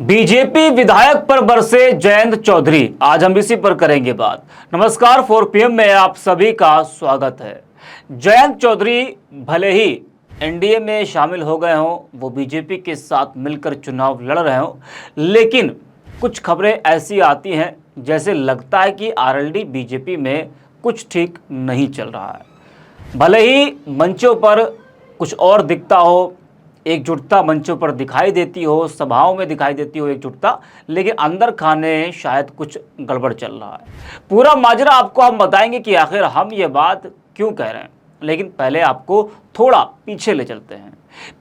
BJP विधायक पर बरसे जयंत चौधरी, आज हम इसी पर करेंगे बात। नमस्कार, 4 PM में आप सभी का स्वागत है। जयंत चौधरी भले ही एनडीए में शामिल हो गए हों, वो बीजेपी के साथ मिलकर चुनाव लड़ रहे हों, लेकिन कुछ खबरें ऐसी आती हैं जैसे लगता है कि आरएलडी बीजेपी में कुछ ठीक नहीं चल रहा है। भले ही मंचों पर कुछ और दिखता हो, एकजुटता मंचों पर दिखाई देती हो, सभाओं में दिखाई देती हो एकजुटता, लेकिन अंदर खाने शायद कुछ गड़बड़ चल रहा है। पूरा माजरा आपको हम बताएंगे कि आखिर हम ये बात क्यों कह रहे हैं, लेकिन पहले आपको थोड़ा पीछे ले चलते हैं।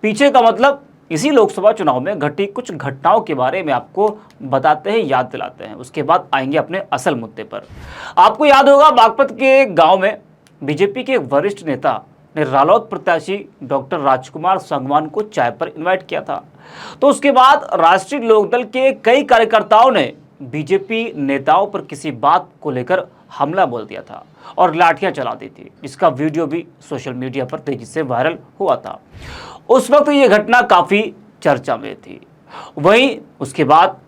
पीछे का मतलब इसी लोकसभा चुनाव में घटी कुछ घटनाओं के बारे में आपको बताते हैं, याद दिलाते हैं। उसके बाद आएंगे अपने असल मुद्दे पर। आपको याद होगा, बागपत के गांव में बीजेपी के एक वरिष्ठ नेता ने रालोद प्रत्याशी डॉक्टर राजकुमार संगवान को चाय पर इनवाइट किया था। तो उसके बाद राष्ट्रीय लोकदल के कई कार्यकर्ताओं ने बीजेपी नेताओं पर किसी बात को लेकर हमला बोल दिया था और लाठियां चला दी थी, जिसका वीडियो भी सोशल मीडिया पर तेजी से वायरल हुआ था। उस वक्त ये घटना काफी चर्चा में थी। वहीं उसके बाद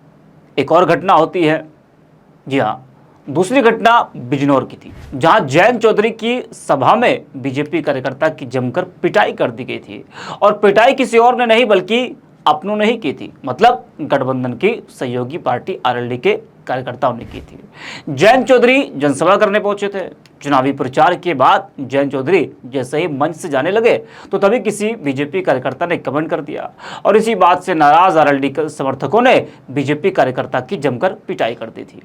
एक और घटना होती है। जी हाँ, दूसरी घटना बिजनौर की थी, जहां जयंत चौधरी की सभा में बीजेपी कार्यकर्ता की जमकर पिटाई कर दी गई थी। और पिटाई किसी और ने नहीं बल्कि अपनों ने ही की थी, मतलब गठबंधन की सहयोगी पार्टी आरएलडी के कार्यकर्ताओं ने की थी। जयंत चौधरी जनसभा करने पहुंचे थे। चुनावी प्रचार के बाद जयंत चौधरी जैसे ही मंच से जाने लगे तो तभी किसी बीजेपी कार्यकर्ता ने कमेंट कर दिया और इसी बात से नाराज आरएलडी के समर्थकों ने बीजेपी कार्यकर्ता की जमकर पिटाई कर दी थी।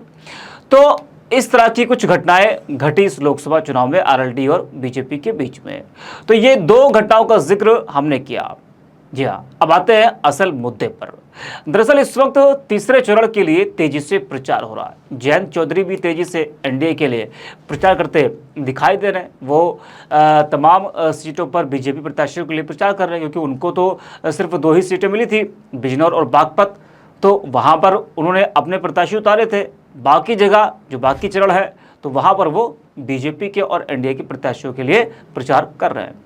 तो इस तरह की कुछ घटनाएं घटी इस लोकसभा चुनाव में आरएलडी और बीजेपी के बीच में। तो ये दो घटनाओं का जिक्र हमने किया। जी हाँ, अब आते हैं असल मुद्दे पर। दरअसल इस वक्त तीसरे चरण के लिए तेजी से प्रचार हो रहा है। जयंत चौधरी भी तेजी से एनडीए के लिए प्रचार करते दिखाई दे रहे हैं। वो तमाम सीटों पर बीजेपी प्रत्याशियों के लिए प्रचार कर रहे हैं, क्योंकि उनको तो सिर्फ 2 ही सीटें मिली थी, बिजनौर और बागपत। तो वहाँ पर उन्होंने अपने प्रत्याशी उतारे थे। बाकी जगह जो बाकी चरण है तो वहाँ पर वो बीजेपी के और एनडीए के प्रत्याशियों के लिए प्रचार कर रहे हैं।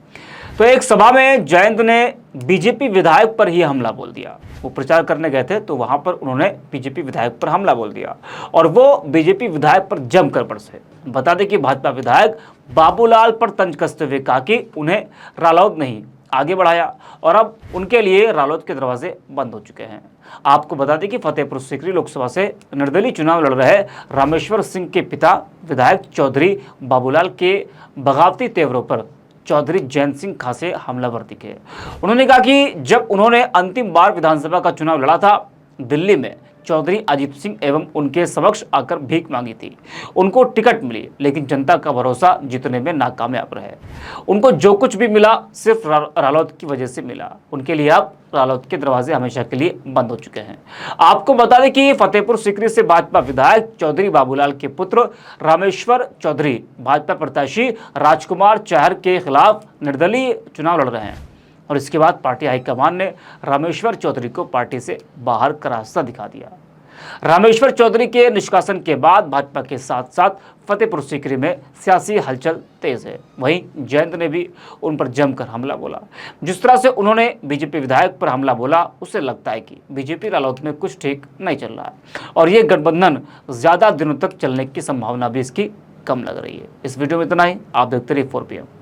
तो एक सभा में जयंत ने बीजेपी विधायक पर ही हमला बोल दिया। वो प्रचार करने गए थे तो वहाँ पर उन्होंने बीजेपी विधायक पर हमला बोल दिया और वो बीजेपी विधायक पर जमकर बरसे। बता दें कि भाजपा विधायक बाबूलाल पर तंज कसते हुए कहा कि उन्हें रालोद नहीं आगे बढ़ाया और अब उनके लिए रालोद के दरवाजे बंद हो चुके हैं। आपको बता दें कि फतेहपुर सीकरी लोकसभा से निर्दलीय चुनाव लड़ रहे रामेश्वर सिंह के पिता विधायक चौधरी बाबूलाल के बगावती तेवरों पर चौधरी जयंत सिंह खासे हमलावर दिखे। उन्होंने कहा कि जब उन्होंने अंतिम बार विधानसभा का चुनाव लड़ा था दिल्ली में, चौधरी अजीत सिंह एवं उनके समक्ष आकर भीख मांगी थी। उनको टिकट मिली, लेकिन जनता का भरोसा जीतने में नाकामयाब रहे। उनको जो कुछ भी मिला सिर्फ रालोद की वजह से मिला। उनके लिए अब रालोद के दरवाजे हमेशा के लिए बंद हो चुके हैं। आपको बता दें कि फतेहपुर सीकरी से भाजपा विधायक चौधरी बाबूलाल के पुत्र रामेश्वर चौधरी भाजपा प्रत्याशी राजकुमार चाहर के खिलाफ निर्दलीय चुनाव लड़ रहे हैं और इसके बाद पार्टी हाईकमान ने रामेश्वर चौधरी को पार्टी से बाहर का रास्ता दिखा दिया। रामेश्वर चौधरी के निष्कासन के बाद भाजपा के साथ साथ फतेहपुर सीकरी में सियासी हलचल तेज है। वहीं जयंत ने भी उन पर जमकर हमला बोला। जिस तरह से उन्होंने बीजेपी विधायक पर हमला बोला, उससे लगता है कि बीजेपी रालोद में कुछ ठीक नहीं चल रहा है और ये गठबंधन ज्यादा दिनों तक चलने की संभावना भी इसकी कम लग रही है। इस वीडियो में इतना ही। आप देखते रहिए 4 PM।